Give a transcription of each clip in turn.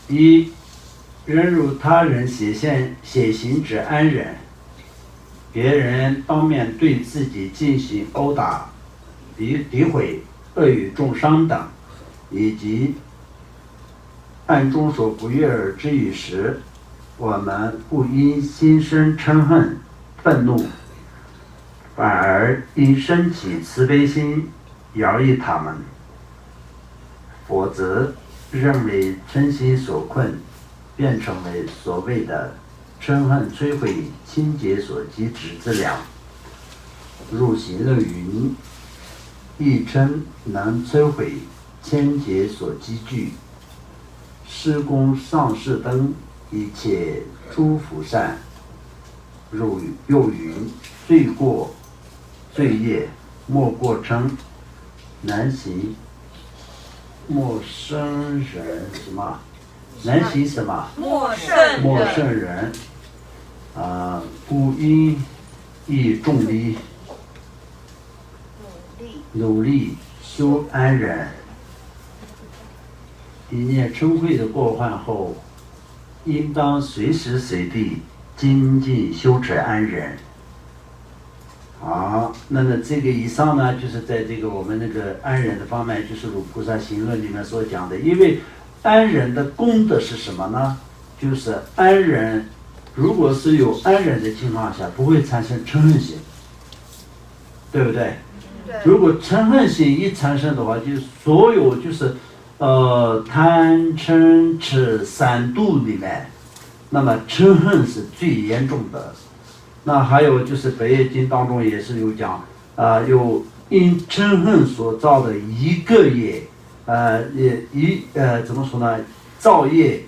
一，忍辱他人血行之安忍，别人当面对自己进行殴打、诋毁、恶语重伤等，以及暗中所不悦耳之语时，我们不因心生嗔恨、愤怒，反而应升起慈悲心，饶益他们。否则，认为嗔心所困，便成为所谓的嗔恨摧毁清洁所积止之粮。入行论云：一嗔能摧毁千劫所积聚，施功上士灯一切诸福善。又云：罪业莫过嗔，难行陌生人什么？难行什么？陌生人。故应以重力努力修安忍。一念嗔恚的过患后，应当随时随地精进修持安忍。好，那么这个以上呢，就是在这个我们那个安忍的方面，就是《如菩萨行论》里面所讲的。因为安忍的功德是什么呢？就是安忍，如果是有安忍的情况下，不会产生嗔恨心，对不对？如果嗔恨心一产生的话，就所有就是贪嗔痴三毒里面，那么嗔恨是最严重的。那还有就是《百业经》当中也是有讲，有因嗔恨所造的一个业，怎么说呢？造业，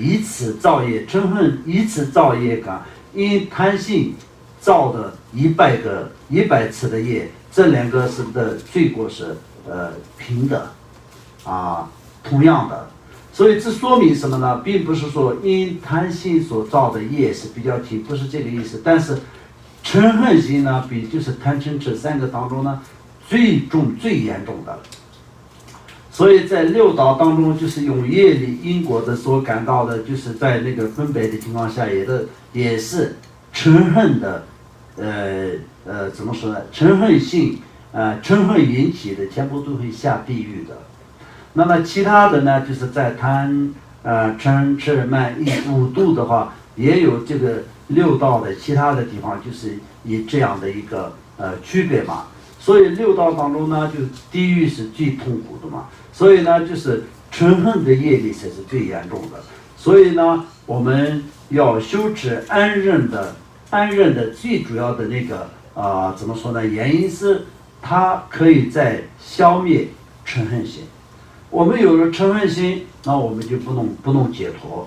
以此造业，嗔恨以此造业感，因贪性造的100次的业，这两个是的罪过是平的，同样的。所以这说明什么呢？并不是说因贪心所造的业是比较轻，不是这个意思。但是嗔恨心呢，比就是贪嗔痴三个当中呢最重最严重的。所以在六道当中，就是用业力因果的所感到的，就是在那个分别的情况下，也是嗔恨的，怎么说呢？嗔恨性，嗔恨引起的，全部都会下地狱的。那么其他的呢，就是在贪、嗔、痴、慢、疑五度的话，也有这个六道的其他的地方，就是以这样的一个区别嘛。所以六道当中呢，就地狱是最痛苦的嘛。所以呢，就是嗔恨的业力才是最严重的。所以呢，我们要修持安忍的最主要的那个怎么说呢？原因是它可以在消灭嗔恨心。我们有了嗔恨心，那我们就不能解脱。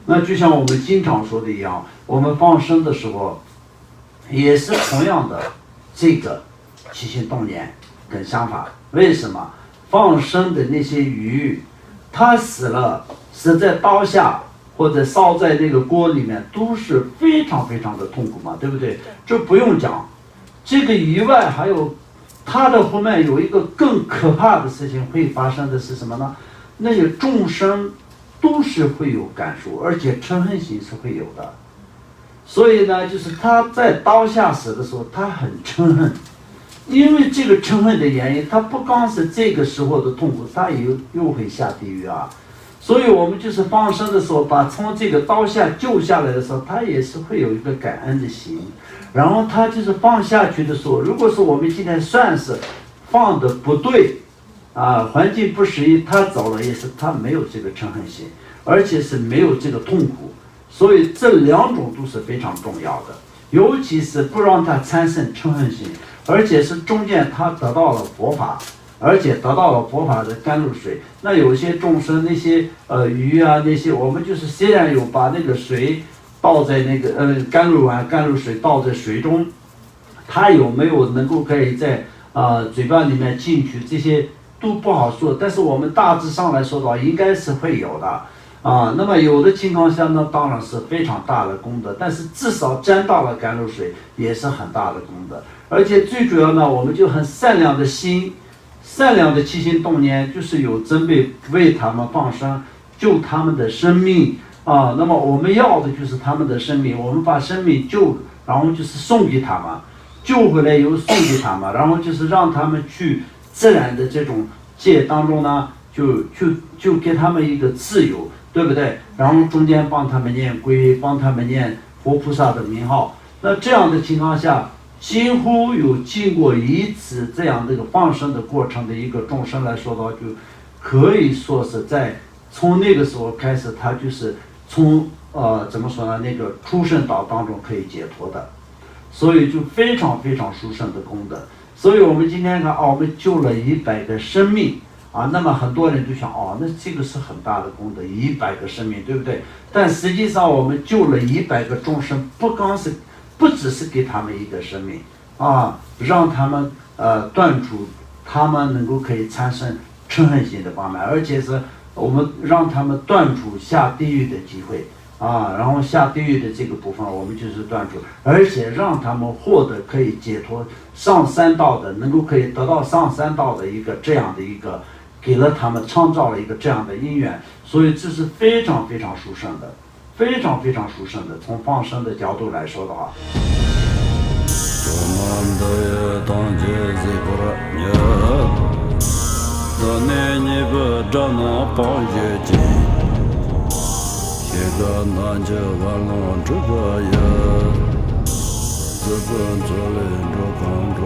那就像我们经常说的一样，我们放生的时候，也是同样的这个起心动念跟想法。为什么？放生的那些鱼，它死了，死在刀下或者烧在那个锅里面，都是非常非常的痛苦嘛，对不对？这不用讲。这个以外还有它的后面有一个更可怕的事情会发生的是什么呢？那些众生都是会有感受，而且嗔恨心是会有的。所以呢，就是他在刀下死的时候，他很嗔恨，因为这个嗔恨的原因，他不光是这个时候的痛苦，他又会下地狱啊。所以我们就是放生的时候，把从这个刀下救下来的时候，他也是会有一个感恩的心。然后他就是放下去的时候，如果说我们今天算是放的不对，环境不适宜，他走了也是他没有这个嗔恨心，而且是没有这个痛苦。所以这两种都是非常重要的，尤其是不让他产生嗔恨心，而且是中间他得到了佛法，而且得到了佛法的甘露水。那有些众生那些鱼啊那些，我们就是虽然有把那个水倒在那个甘露水倒在水中，它有没有能够可以在嘴巴里面进去，这些都不好说。但是我们大致上来说的话，应该是会有的那么有的情况下呢，当然是非常大的功德，但是至少沾到了甘露水也是很大的功德。而且最主要呢，我们就很善良的心，善良的起心动念，就是有准备为他们放生，救他们的生命啊。那么我们要的就是他们的生命，我们把生命救，然后就是送给他们，救回来以后送给他们，然后就是让他们去自然的这种界当中呢，就给他们一个自由，对不对？然后中间帮他们念皈，帮他们念佛菩萨的名号。那这样的情况下，几乎有经过一次这样的一个放生的过程的一个众生来说的话，就可以说是在从那个时候开始，他就是从怎么说呢，那个出生道当中可以解脱的，所以就非常非常殊胜的功德。所以我们今天看我们救了100个生命啊，那么很多人就想那这个是很大的功德，100个生命，对不对？但实际上我们救了100个众生，不只是给他们一个生命啊，让他们断除他们能够可以产生嗔恨心的方面，而且是我们让他们断除下地狱的机会啊，然后下地狱的这个部分我们就是断除，而且让他们获得可以解脱上三道的，能够可以得到上三道的一个这样的一个，给了他们创造了一个这样的因缘，所以这是非常非常殊胜的。非常非常殊胜的，从放生的角度来说的话。自本作人着康中